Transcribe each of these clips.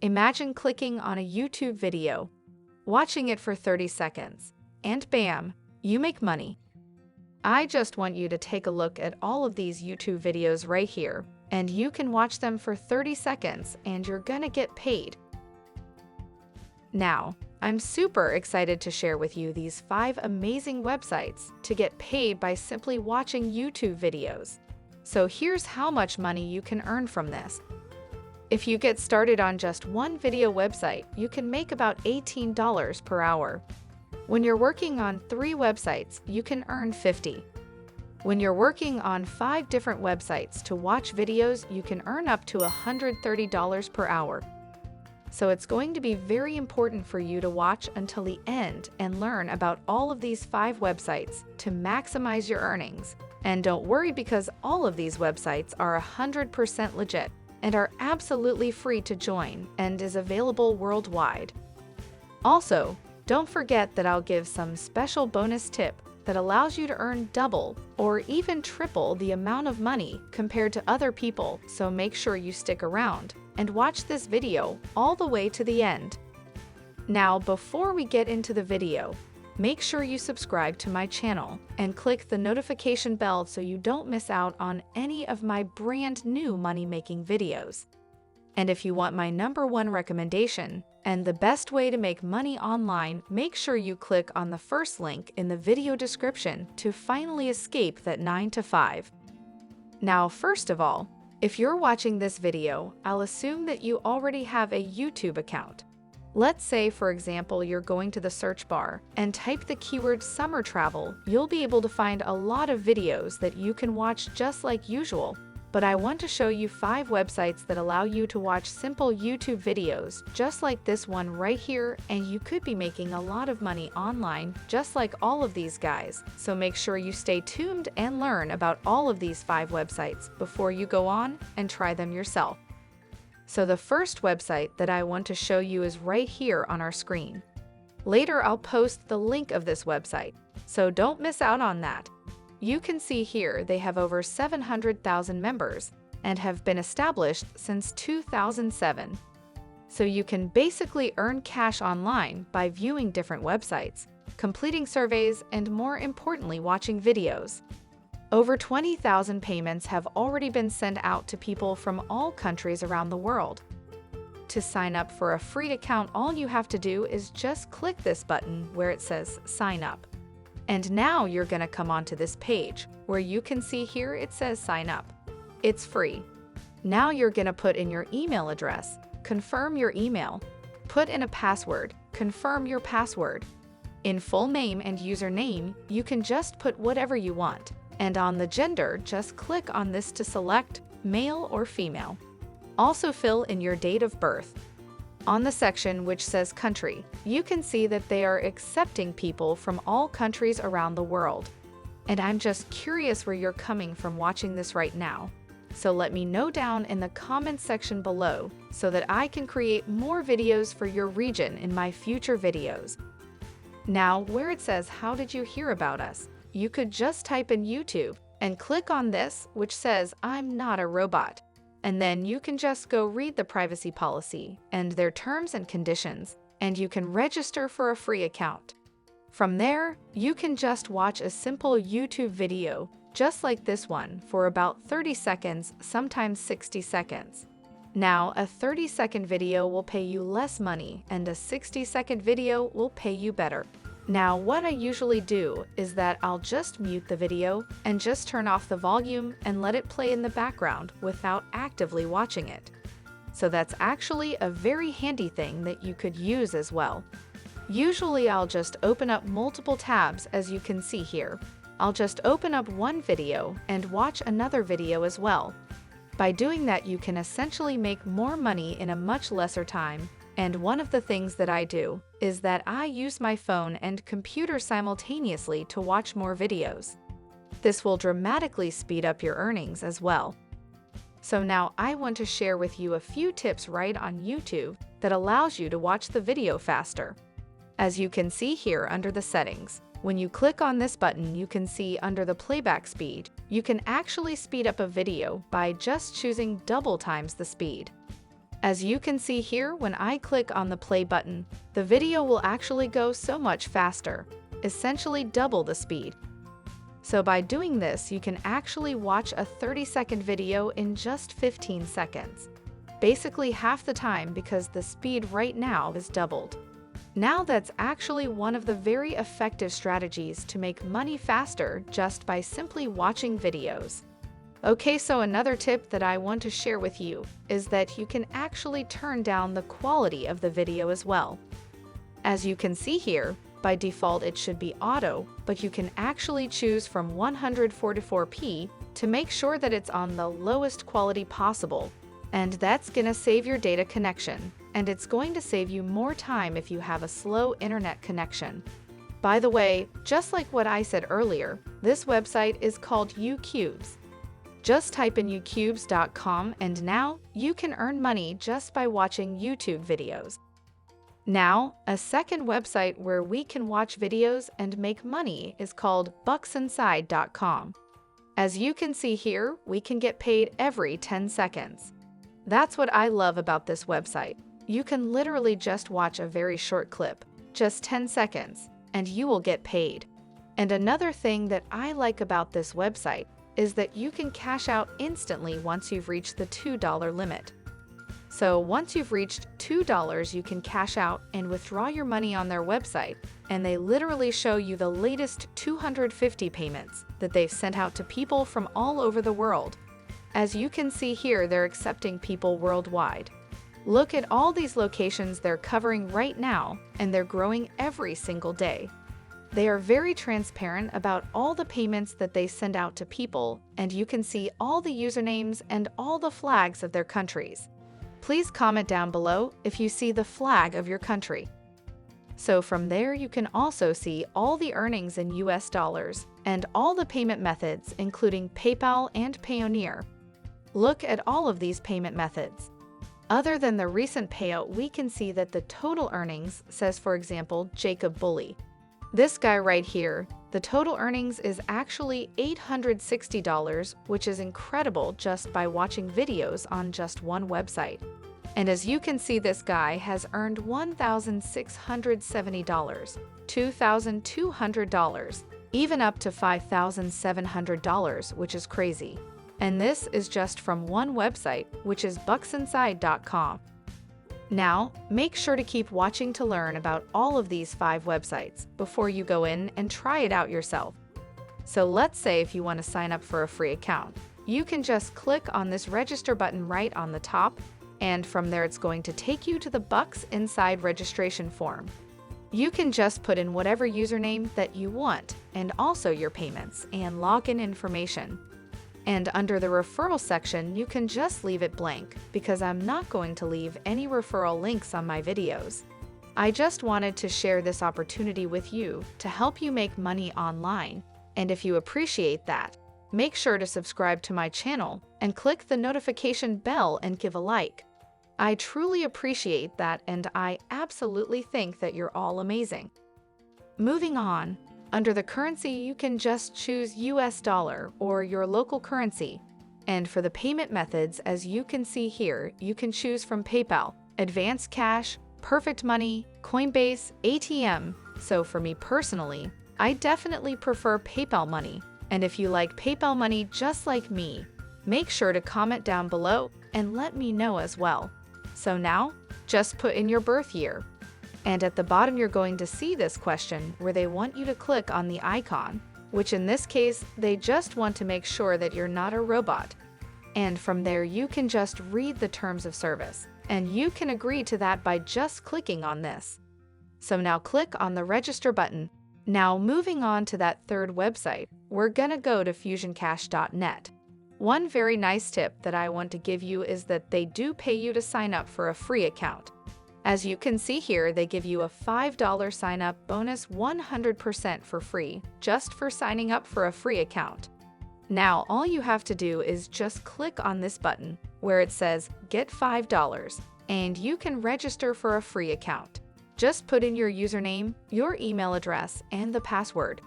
Imagine clicking on a YouTube video, watching it for 30 seconds, and bam, you make money. I just want you to take a look at all of these YouTube videos right here, and you can watch them for 30 seconds and you're gonna get paid. Now, I'm super excited to share with you these 5 amazing websites to get paid by simply watching YouTube videos. So here's how much money you can earn from this. If you get started on just one video website, you can make about $18 per hour. When you're working on 3 websites, you can earn $50. When you're working on 5 different websites to watch videos, you can earn up to $130 per hour. So it's going to be very important for you to watch until the end and learn about all of these 5 websites to maximize your earnings. And don't worry, because all of these websites are 100% legit and are absolutely free to join and is available worldwide. Also, don't forget that I'll give some special bonus tip that allows you to earn double or even triple the amount of money compared to other people, so make sure you stick around and watch this video all the way to the end. Now, before we get into the video, make sure you subscribe to my channel and click the notification bell so you don't miss out on any of my brand new money-making videos. And if you want my #1 recommendation and the best way to make money online, make sure you click on the first link in the video description to finally escape that 9 to 5. Now, first of all, if you're watching this video, I'll assume that you already have a YouTube account. Let's say, for example, you're going to the search bar and type the keyword summer travel. You'll be able to find a lot of videos that you can watch just like usual. But I want to show you 5 websites that allow you to watch simple YouTube videos just like this one right here, and you could be making a lot of money online just like all of these guys. So make sure you stay tuned and learn about all of these 5 websites before you go on and try them yourself. So the first website that I want to show you is right here on our screen. Later I'll post the link of this website, so don't miss out on that. You can see here they have over 700,000 members and have been established since 2007. So you can basically earn cash online by viewing different websites, completing surveys, and more importantly, watching videos. Over 20,000 payments have already been sent out to people from all countries around the world. To sign up for a free account, all you have to do is just click this button where it says sign up. And now you're going to come onto this page where you can see here it says sign up. It's free. Now you're going to put in your email address, confirm your email, put in a password, confirm your password. In full name and username, you can just put whatever you want. And on the gender, just click on this to select male or female. Also fill in your date of birth. On the section which says country, you can see that they are accepting people from all countries around the world. And I'm just curious where you're coming from watching this right now. So let me know down in the comments section below so that I can create more videos for your region in my future videos. Now, where it says how did you hear about us, you could just type in YouTube and click on this which says I'm not a robot. And then you can just go read the privacy policy and their terms and conditions, and you can register for a free account. From there, you can just watch a simple YouTube video, just like this one, for about 30 seconds, sometimes 60 seconds. Now, a 30-second video will pay you less money, and a 60-second video will pay you better. Now, what I usually do is that I'll just mute the video and just turn off the volume and let it play in the background without actively watching it. So that's actually a very handy thing that you could use as well. Usually I'll just open up multiple tabs, as you can see here. I'll just open up one video and watch another video as well. By doing that, you can essentially make more money in a much lesser time. And one of the things that I do is that I use my phone and computer simultaneously to watch more videos. This will dramatically speed up your earnings as well. So now I want to share with you a few tips right on YouTube that allows you to watch the video faster. As you can see here under the settings, when you click on this button, you can see under the playback speed, you can actually speed up a video by just choosing double times the speed. As you can see here, when I click on the play button, the video will actually go so much faster, essentially double the speed. So by doing this, you can actually watch a 30-second video in just 15 seconds. Basically half the time because the speed right now is doubled. Now that's actually one of the very effective strategies to make money faster just by simply watching videos. Okay, so another tip that I want to share with you is that you can actually turn down the quality of the video as well. As you can see here, by default it should be auto, but you can actually choose from 144p to make sure that it's on the lowest quality possible. And that's gonna save your data connection, and it's going to save you more time if you have a slow internet connection. By the way, just like what I said earlier, this website is called uCubes. Just type in ucubes.com and now you can earn money just by watching YouTube videos. Now, a second website where we can watch videos and make money is called Bucksinside.com. As you can see here, we can get paid every 10 seconds. That's what I love about this website. You can literally just watch a very short clip, just 10 seconds, and you will get paid. And another thing that I like about this website is that you can cash out instantly once you've reached the $2 limit. So once you've reached $2, you can cash out and withdraw your money on their website, and they literally show you the latest 250 payments that they've sent out to people from all over the world. As you can see here, they're accepting people worldwide. Look at all these locations they're covering right now, and they're growing every single day. They are very transparent about all the payments that they send out to people, and you can see all the usernames and all the flags of their countries. Please comment down below if you see the flag of your country. So from there, you can also see all the earnings in US dollars and all the payment methods, including PayPal and Payoneer. Look at all of these payment methods. Other than the recent payout, we can see that the total earnings says, for example, Jacob Bully. This guy right here, the total earnings is actually $860, which is incredible just by watching videos on just one website. And as you can see, this guy has earned $1,670, $2,200, even up to $5,700, which is crazy. And this is just from one website, which is Bucksinside.com. Now, make sure to keep watching to learn about all of these 5 websites before you go in and try it out yourself. So let's say if you want to sign up for a free account, you can just click on this register button right on the top, and from there it's going to take you to the Bucksinside registration form. You can just put in whatever username that you want, and also your payments and login information. And under the referral section, you can just leave it blank because I'm not going to leave any referral links on my videos. I just wanted to share this opportunity with you to help you make money online. And if you appreciate that, make sure to subscribe to my channel and click the notification bell and give a like. I truly appreciate that, and I absolutely think that you're all amazing. Moving on. Under the currency, you can just choose US dollar or your local currency. And for the payment methods, as you can see here, you can choose from PayPal, Advanced Cash, Perfect Money, Coinbase, ATM. So for me personally, I definitely prefer PayPal Money. And if you like PayPal Money just like me, make sure to comment down below and let me know as well. So now, just put in your birth year. And at the bottom, you're going to see this question where they want you to click on the icon, which in this case, they just want to make sure that you're not a robot. And from there, you can just read the terms of service, and you can agree to that by just clicking on this. So now click on the register button. Now moving on to that third website, we're gonna go to fusioncash.net. One very nice tip that I want to give you is that they do pay you to sign up for a free account. As you can see here, they give you a $5 sign-up bonus 100% for free, just for signing up for a free account. Now, all you have to do is just click on this button where it says Get $5, and you can register for a free account. Just put in your username, your email address, and the password.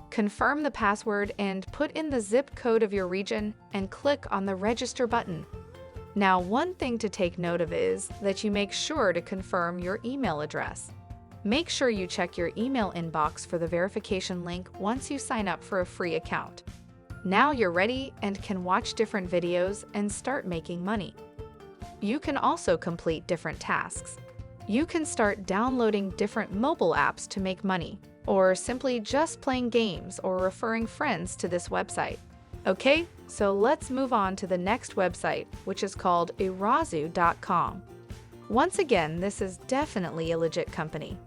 Confirm the password and put in the zip code of your region and click on the register button. Now, one thing to take note of is that you make sure to confirm your email address. Make sure you check your email inbox for the verification link once you sign up for a free account. Now you're ready and can watch different videos and start making money. You can also complete different tasks. You can start downloading different mobile apps to make money, or simply just playing games or referring friends to this website. Okay, so let's move on to the next website, which is called Irazu.com. Once again, this is definitely a legit company.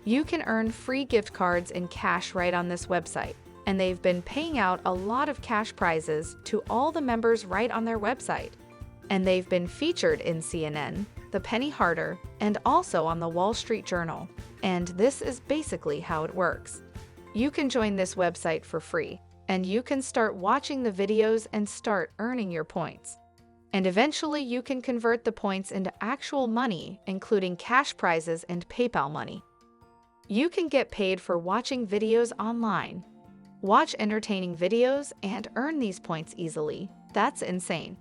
You can earn free gift cards and cash right on this website, and they've been paying out a lot of cash prizes to all the members right on their website. And they've been featured in CNN, The Penny Harder, and also on the Wall Street Journal. And this is basically how it works. You can join this website for free, and you can start watching the videos and start earning your points. And eventually you can convert the points into actual money, including cash prizes and PayPal money. You can get paid for watching videos online. Watch entertaining videos and earn these points easily. That's insane.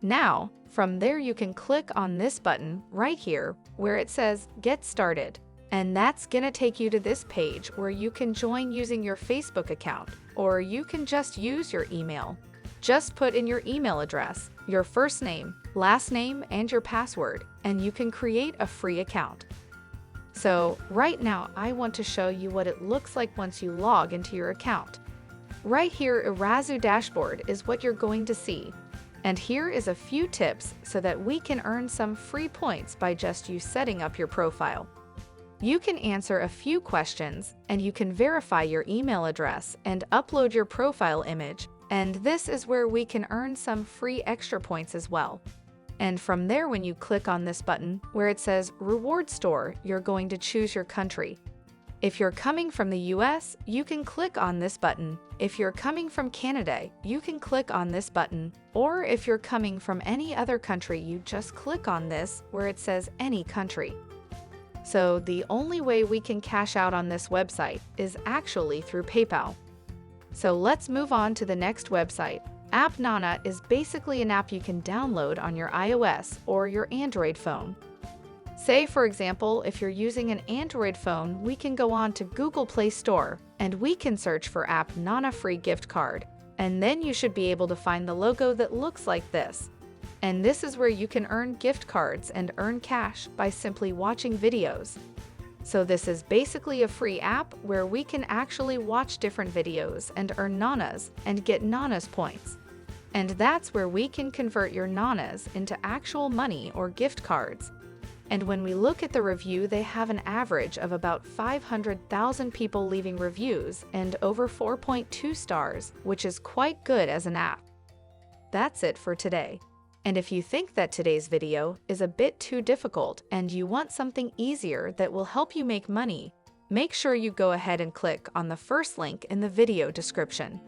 Now, from there you can click on this button right here where it says Get Started. And that's gonna take you to this page where you can join using your Facebook account, or you can just use your email. Just put in your email address, your first name, last name, and your password, and you can create a free account. So right now I want to show you what it looks like once you log into your account. Right here, Irazu dashboard is what you're going to see. And here is a few tips so that we can earn some free points by just you setting up your profile. You can answer a few questions, and you can verify your email address and upload your profile image, and this is where we can earn some free extra points as well. And from there, when you click on this button where it says Reward Store, you're going to choose your country. If you're coming from the US, you can click on this button. If you're coming from Canada, you can click on this button. Or if you're coming from any other country, you just click on this where it says Any Country. So the only way we can cash out on this website is actually through PayPal. So let's move on to the next website. App Nana is basically an app you can download on your iOS or your Android phone. Say, for example, if you're using an Android phone, we can go on to Google Play Store and we can search for App Nana free gift card. And then you should be able to find the logo that looks like this. And this is where you can earn gift cards and earn cash by simply watching videos. So this is basically a free app where we can actually watch different videos and earn nanas and get nanas points. And that's where we can convert your nanas into actual money or gift cards. And when we look at the review, they have an average of about 500,000 people leaving reviews and over 4.2 stars, which is quite good as an app. That's it for today. And if you think that today's video is a bit too difficult and you want something easier that will help you make money, make sure you go ahead and click on the first link in the video description.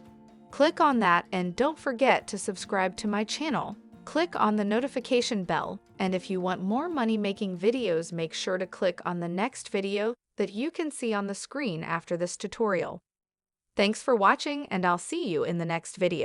Click on that and don't forget to subscribe to my channel. Click on the notification bell, and if you want more money-making videos, make sure to click on the next video that you can see on the screen after this tutorial. Thanks for watching, and I'll see you in the next video.